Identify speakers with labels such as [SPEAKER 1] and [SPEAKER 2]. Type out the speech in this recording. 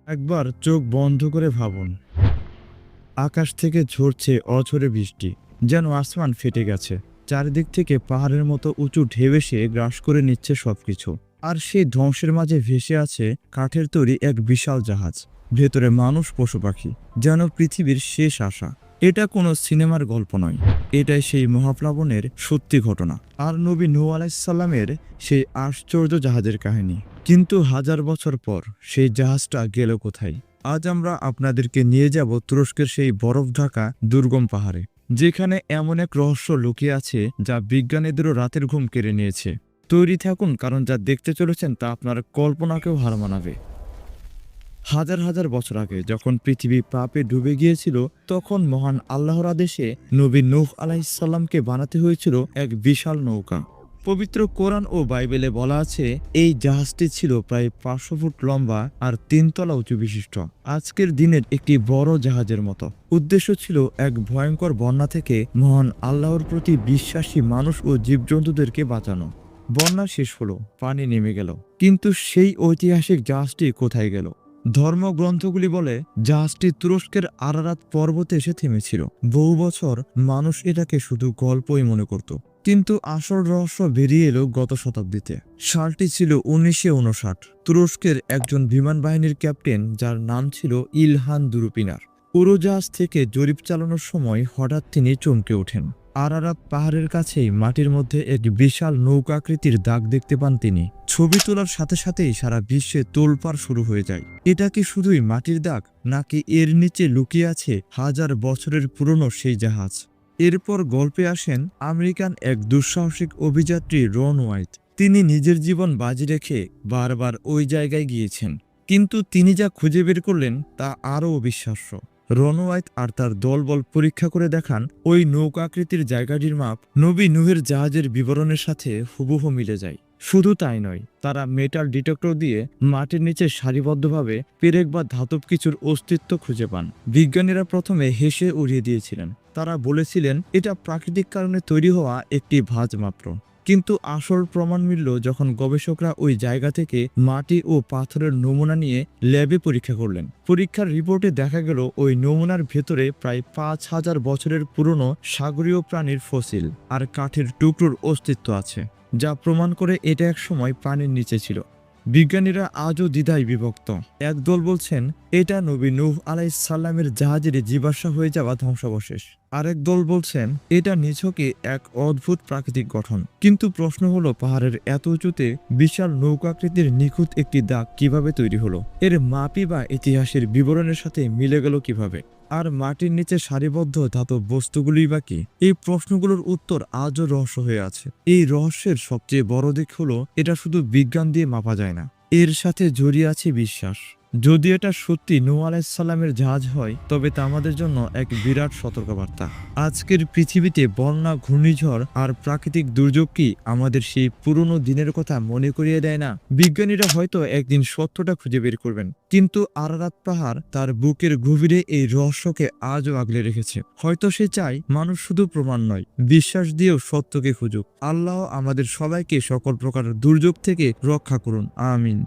[SPEAKER 1] একবার চোখ বন্ধ করে ভাবুন, আকাশ থেকে ঝরছে অঝরে বৃষ্টি, যেন আসমান ফেটে গেছে। চারিদিক থেকে পাহাড়ের মতো উঁচু ঢেউ এসে গ্রাস করে নিচ্ছে সবকিছু। আর সেই ধ্বংসের মাঝে ভেসে আছে কাঠের তৈরি এক বিশাল জাহাজ, ভেতরে মানুষ পশু পাখি, যেন পৃথিবীর শেষ আশা। এটা কোনো সিনেমার গল্প নয়, এটাই সেই মহাপ্লাবনের সত্যি ঘটনা, আর নবী নূহ আলাইহিসসালামের সেই আশ্চর্য জাহাজের কাহিনী। কিন্তু হাজার বছর পর সেই জাহাজটা গেল কোথায়? আজ আমরা আপনাদেরকে নিয়ে যাব তুরস্কের সেই বরফ ঢাকা দুর্গম পাহাড়ে, যেখানে এমন এক রহস্য লুকিয়ে আছে যা বিজ্ঞানীদেরও রাতের ঘুম কেড়ে নিয়েছে। তৈরি থাকুন, কারণ যা দেখতে চলেছেন তা আপনার কল্পনাকেও হার মানাবে। হাজার হাজার বছর আগে যখন পৃথিবী পাপে ডুবে গিয়েছিল, তখন মহান আল্লাহর আদেশে নবী নূহ আলাইহিসসালামকে বানাতে হয়েছিল এক বিশাল নৌকা। পবিত্র কোরআন ও বাইবেলে বলা আছে, এই জাহাজটি ছিল প্রায় 500 ফুট লম্বা আর 3 তলা উঁচু বিশিষ্ট, আজকের দিনের একটি বড় জাহাজের মতো। উদ্দেশ্য ছিল এক ভয়ঙ্কর বন্যা থেকে মহান আল্লাহর প্রতি বিশ্বাসী মানুষ ও জীবজন্তুদেরকে বাঁচানো। বন্যা শেষ হলো, পানি নেমে গেল, কিন্তু সেই ঐতিহাসিক জাহাজটি কোথায় গেল? ধর্মগ্রন্থগুলি বলে জাহাজটি তুরস্কের আরারাত পর্বতে এসে থেমেছিল। বহু বছর মানুষ এটাকে শুধু গল্পই মনে করত, কিন্তু আসল রহস্য বেরিয়ে এলো গত শতাব্দীতে। সালটি ছিল 1959। তুরস্কের একজন বিমান বাহিনীর ক্যাপ্টেন, যার নাম ছিল ইলহান দুরুপিনার, উড়োজাহাজ থেকে জরিপ চালানোর সময় হঠাৎ তিনি চমকে ওঠেন। আরারাত পাহাড়ের কাছেই মাটির মধ্যে এক বিশাল নৌকাকৃতির দাগ দেখতে পান তিনি। ছবি তোলার সাথে সাথেই সারা বিশ্বে তোলপাড় শুরু হয়ে যায়। এটা কি শুধুই মাটির দাগ, নাকি এর নিচে লুকিয়ে আছে হাজার বছরের পুরনো সেই জাহাজ? এরপর গল্পে আসেন আমেরিকান এক দুঃসাহসিক অভিযাত্রী রন হোয়াইট। তিনি নিজের জীবন বাজি রেখে বারবার ওই জায়গায় গিয়েছেন, কিন্তু তিনি যা খুঁজে বের করলেন তা আরও অবিশ্বাস্য। রন হোয়াইট আর তার দলবল পরীক্ষা করে দেখান ওই নৌকাকৃতির জায়গাটির মাপ নবী নূহের জাহাজের বিবরণের সাথে হুবহু মিলে যায়। শুধু তাই নয়, তারা মেটাল ডিটেক্টর দিয়ে মাটির নিচে সারিবদ্ধভাবে পেরেক বা ধাতব কিছুর অস্তিত্ব খুঁজে পান। বিজ্ঞানীরা প্রথমে হেসে উড়িয়ে দিয়েছিলেন। তারা বলেছিলেন এটা প্রাকৃতিক কারণে তৈরি হওয়া একটি ভাঁজ মাত্র। কিন্তু আসল প্রমাণ মিলল যখন গবেষকরা ওই জায়গা থেকে মাটি ও পাথরের নমুনা নিয়ে ল্যাবে পরীক্ষা করলেন। পরীক্ষার রিপোর্টে দেখা গেল ওই নমুনার ভেতরে প্রায় 5000 বছরের পুরনো সাগরীয় প্রাণীর ফসিল আর কাঠের টুকরোর অস্তিত্ব আছে, যা প্রমাণ করে এটা একসময় পানির নিচে ছিল। বিজ্ঞানীরা আজও দ্বিধায় বিভক্ত। একদল বলছেন এটা নবী নূহ আলাইহিসসালামের জাহাজের জীবাশ্ম হয়ে যাওয়া ধ্বংসাবশেষ, আরেক দল বলছেন এটা নিছকই এক অদ্ভুত প্রাকৃতিক গঠন। কিন্তু প্রশ্ন হলো, পাহাড়ের এত উঁচুতে বিশাল নৌকাকৃতির নিখুঁত একটি দাগ কিভাবে তৈরি হলো? এর মাপই বা ইতিহাসের বিবরণের সাথে মিলে গেল কিভাবে? আর মাটির নিচে সারিবদ্ধ ধাতব বস্তুগুলোই বা কি? এই প্রশ্নগুলোর উত্তর আজও রহস্য হয়ে আছে। এই রহস্যের সবচেয়ে বড় দিক হলো, এটা শুধু বিজ্ঞান দিয়ে মাপা যায় না, এর সাথে জড়িয়ে আছে বিশ্বাস। যদি এটা সত্যি নূহ আলাইহিসসালামের জাহাজ হয়, তবে তা আমাদের জন্য এক বিরাট সতর্কবার্তা। আজকের পৃথিবীতে বন্যা, ঘূর্ণিঝড় আর প্রাকৃতিক দুর্যোগ কি আমাদের সেই পুরনো দিনের কথা মনে করিয়ে দেয় না? বিজ্ঞানীরা হয়তো একদিন সত্যটা খুঁজে বের করবেন, কিন্তু আরারাত পাহাড় তার বুকের গভীরে এই রহস্যকে আজও আগলে রেখেছে। হয়তো সে চায় মানুষ শুধু প্রমাণ নয়, বিশ্বাস দিয়েও সত্যকে খুঁজুক। আল্লাহ আমাদের সবাইকে সকল প্রকার দুর্যোগ থেকে রক্ষা করুন, আমিন।